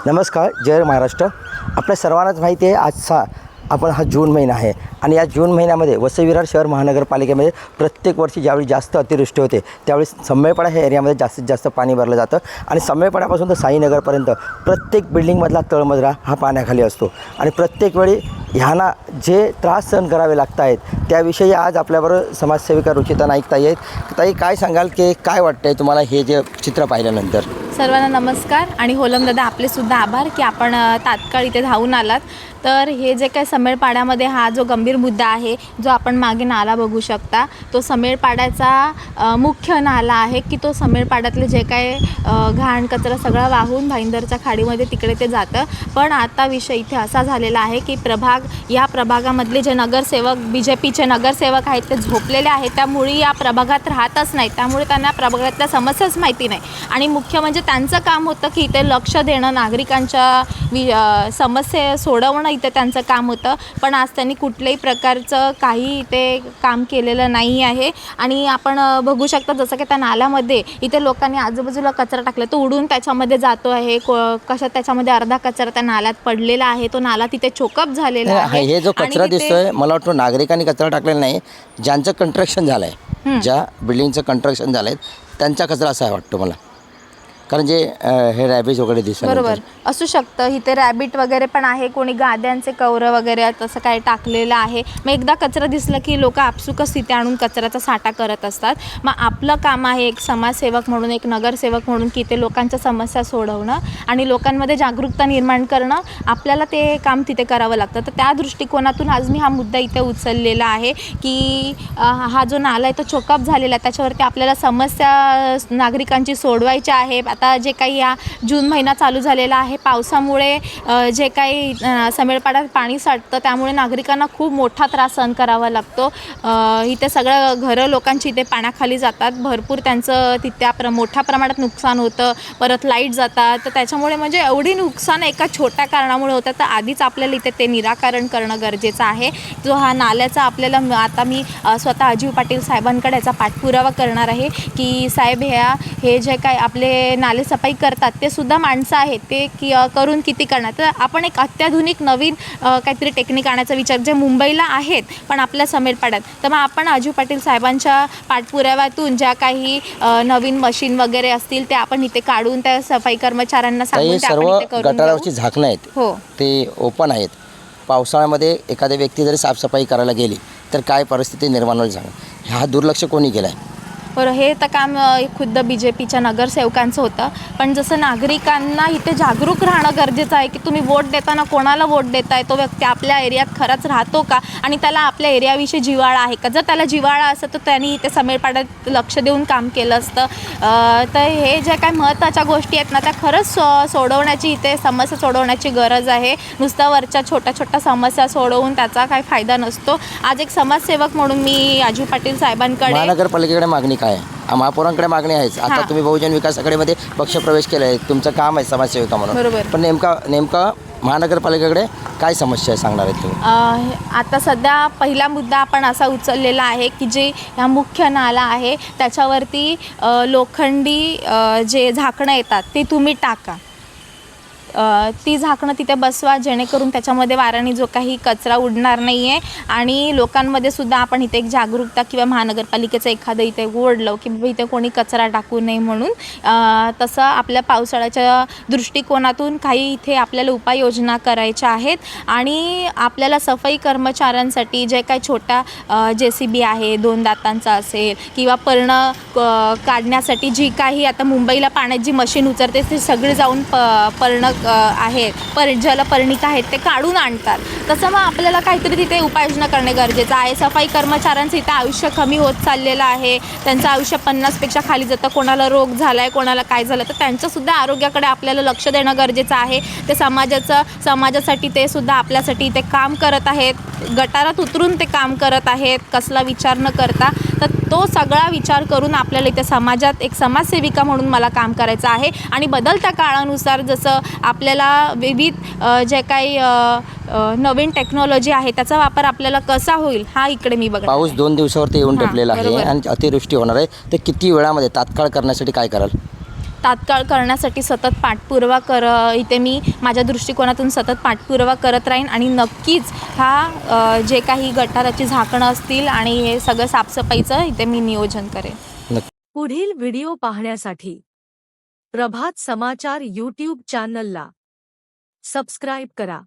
नमस्कार, जय महाराष्ट्र. आपल्या सर्वांनाच माहिती आहे आपण हा जून महिना आहे आणि या जून महिन्यामध्ये वसई विरार शहर महानगरपालिकेमध्ये प्रत्येक वर्षी ज्यावेळी जास्त अतिवृष्टी होते त्यावेळी सम्मेळपाडा ह्या एरियामध्ये जास्तीत जास्त पाणी भरलं जातं आणि सम्मेळपाड्यापासून तर साईनगरपर्यंत प्रत्येक बिल्डिंगमधला तळमजला हा पाण्याखाली असतो आणि प्रत्येक वेळी ह्यांना जे त्रास सहन करावे लागत आहेत त्याविषयी आज आपल्याबरोबर समाजसेविका रुचिता नाईक ताई आहेत. ताई, काय सांगाल की काय वाटतं आहे तुम्हाला हे जे चित्र पाहिल्यानंतर? सर्वांना नमस्कार आणि होलम दादा आपलेसुद्धा आभार की आपण तात्काळ इथे धावून आलात. तर हे जे काय सम्मेळपाड्यामध्ये हा जो गंभीर मुद्दा आहे, जो आपण मागे नाला बघू शकता, तो सम्मेळपाड्याचा मुख्य नाला आहे की तो सम्मेळपाड्यातले जे काय घाण कचरा सगळा वाहून भाईंदरच्या खाडीमध्ये तिकडे ते जातं. पण आता विषय इथे असा झालेला आहे की या प्रभागामधले जे नगरसेवक BJPचे नगरसेवक आहेत ते झोपलेले आहेत. त्यामुळे या प्रभागात राहतच नाही, त्यामुळे त्यांना प्रभागातल्या समस्याच माहिती नाही आणि मुख्य म्हणजे त्यांचं काम होतं की इथे लक्ष देणं, नागरिकांच्या समस्या सोडवणं इथे त्यांचं काम होतं. पण आज त्यांनी कुठल्याही प्रकारचं काही इथे काम केलेलं नाही आहे. आणि आपण बघू शकता जसं की त्या नाल्यामध्ये इथे लोकांनी आजूबाजूला कचरा टाकला तो उडून त्याच्यामध्ये जातो आहे. कशात त्याच्यामध्ये अर्धा कचरा त्या नाल्यात पडलेला आहे, तो नाला तिथे चोकअप झालेला आहे. हे जो कचरा दिसतोय मला वाटतं नागरिकांनी कचरा टाकलेला नाही, ज्यांचं कंस्ट्रक्शन झालं आहे, ज्या बिल्डिंगचं कंस्ट्रक्शन झालं आहे त्यांचा कचरा असा वाटतो मला, कारण जे हे रॅबिट वगैरे दिसत बरोबर असू शकतं. इथे रॅबिट वगैरे पण आहे, कोणी गाद्यांचे कवरं वगैरे तसं काय टाकलेलं आहे. मग एकदा कचरा दिसलं की लोक आपसुकच तिथे आणून कचऱ्याचा साठा करत असतात. मग आपलं काम आहे एक समाजसेवक म्हणून, एक नगरसेवक म्हणून की ते लोकांच्या समस्या सोडवणं आणि लोकांमध्ये जागरूकता निर्माण करणं. आपल्याला ते काम तिथे करावं लागतं. तर त्या दृष्टिकोनातून आज मी हा मुद्दा इथे उचललेला आहे की हा जो नाला आहे तो चोकअप झालेला आहे, त्याच्यावरती आपल्याला समस्या नागरिकांची सोडवायच्या आहे. आता जे काही या जून महिना चालू झालेला आहे, पावसामुळे जे काही सम्मेळपाड्यात पाणी साठतं त्यामुळे नागरिकांना खूप मोठा त्रास सहन करावा लागतो. इथे सगळं घरं लोकांची इथे पाण्याखाली जातात, भरपूर त्यांचं तिथे मोठ्या प्रमाणात नुकसान होतं. परत लाईट जातात, तर त्याच्यामुळे म्हणजे एवढी नुकसान एका छोट्या कारणामुळे होतं. तर आधीच आपल्याला इथे ते निराकरण करणं गरजेचं आहे. जो हा नाल्याचा आपल्याला आता मी स्वतः अजीव पाटील साहेबांकडे याचा पाठपुरावा करणार आहे की साहेब हे जे काय आपले नाले सफाई करतात ते सुद्धा माणसं आहेत, ते करून किती करणार. तर आपण एक अत्याधुनिक नवीन काहीतरी टेक्निक आणायचा विचार जे मुंबईला आहेत पण आपल्या सम्मेळपाड्यात. तर मग आपण अजीव पाटील साहेबांच्या पाठपुराव्यातून ज्या काही नवीन मशीन वगैरे असतील ते आपण इथे काढून त्या सफाई कर्मचाऱ्यांना सांगून सर्व गटारावरची झाकणं आहेत हो ते ओपन आहेत. पावसाळ्यामध्ये एखादी व्यक्ती जरी साफसफाई करायला गेली तर काय परिस्थिती निर्माण होईल सांगा. हा दुर्लक्ष कोणी केलं आहे? बरं, हे तर काम खुद्द BJPच्या नगरसेवकांचं होतं. पण जसं नागरिकांना इथे जागरूक राहणं गरजेचं आहे की तुम्ही वोट देताना कोणाला वोट देताय, तो व्यक्ती आपल्या एरियात खरंच राहतो का आणि त्याला आपल्या एरियाविषयी जिव्हाळा आहे का. जर त्याला जिव्हाळा असतं तर त्यांनी इथे सम्मेळपाड्यात लक्ष देऊन काम केलं असतं. तर हे ज्या काय महत्त्वाच्या गोष्टी आहेत ना त्या खरंच सोडवण्याची, इथे समस्या सोडवण्याची गरज आहे. नुसतं वरच्या छोट्या छोट्या समस्या सोडवून त्याचा काही फायदा नसतो. आज एक समाजसेवक म्हणून मी अजीव पाटील साहेबांकडे, महानगरपालिकेकडे मागणी काय आहे? महापौरांकडे मागणी आहेच. आता तुम्ही बहुजन विकास आघाडीमध्ये पक्षप्रवेश केला आहे, तुमचं काम आहे समाजसेविका म्हणून. बरोबर. पण नेमका महानगरपालिकेकडे काय समस्या सांगणार आहेत तुम्ही? आता सध्या पहिला मुद्दा आपण असा उचललेला आहे की जे ह्या मुख्य नाला आहे त्याच्यावरती लोखंडी जे झाकणं येतात ते तुम्ही टाका. ती झाकणं तिथे बसवा जेणेकरून त्याच्यामध्ये वाऱ्याने जो काही कचरा उडणार नाही आहे. आणि लोकांमध्ये सुद्धा आपण इथे एक जागरूकता किंवा महानगरपालिकेचं एखादं इथे ओढलं की इथे कोणी कचरा टाकू नये म्हणून. तसं आपल्या पावसाळ्याच्या दृष्टिकोनातून काही इथे आपल्याला उपाययोजना करायच्या आहेत. आणि आपल्याला सफाई कर्मचाऱ्यांसाठी जे काही छोटा JCB आहे 2 दातांचा असेल किंवा परणं काढण्यासाठी जी काही आता मुंबईला पाण्यात जी मशीन उतरते ते सगळे जाऊन परणं आहेत जलपर्णिका आहेत ते काढून आणतात. तसं मग आपल्याला काहीतरी तिथे उपाययोजना करणे गरजेचं आहे. सफाई कर्मचाऱ्यांचं इथे आयुष्य कमी होत चाललेलं आहे, त्यांचं आयुष्य 50पेक्षा खाली जातं. कोणाला रोग झाला आहे, कोणाला काय झालं, तर त्यांच्यासुद्धा आरोग्याकडे आपल्याला लक्ष देणं गरजेचं आहे. ते समाजासाठी ते सुद्धा आपल्यासाठी ते काम करत आहेत, गटारात उतरून ते काम करत आहेत, कसला विचार न करता. तर तो सगळा विचार करून आपल्याला इथे समाजात एक समाजसेविका म्हणून मला काम करायचं आहे. आणि बदलत्या काळानुसार जसं आपल्याला विविध जे काही नवीन टेक्नॉलॉजी आहे त्याचा वापर आपल्याला कसा होईल हा इकडे मी बघा. पाऊस 2 दिवसावरती येऊन टपलेला आहे आणि अतिवृष्टी होणार आहे, तर किती वेळामध्ये तात्काळ करण्यासाठी काय कराल? तात्काळ करण्यासाठी सतत पाठपुरावा इथे मी माझ्या दृष्टिकोनातून सतत पाठपुरावा करत राहीन आणि नक्कीच हा जे काही गटाराची झाकणं असतील आणि हे सगळं साफसफाईचं इथे मी नियोजन करेन. पुढील व्हिडिओ पाहण्यासाठी प्रभात समाचार यूट्यूब चॅनलला सबस्क्राईब करा.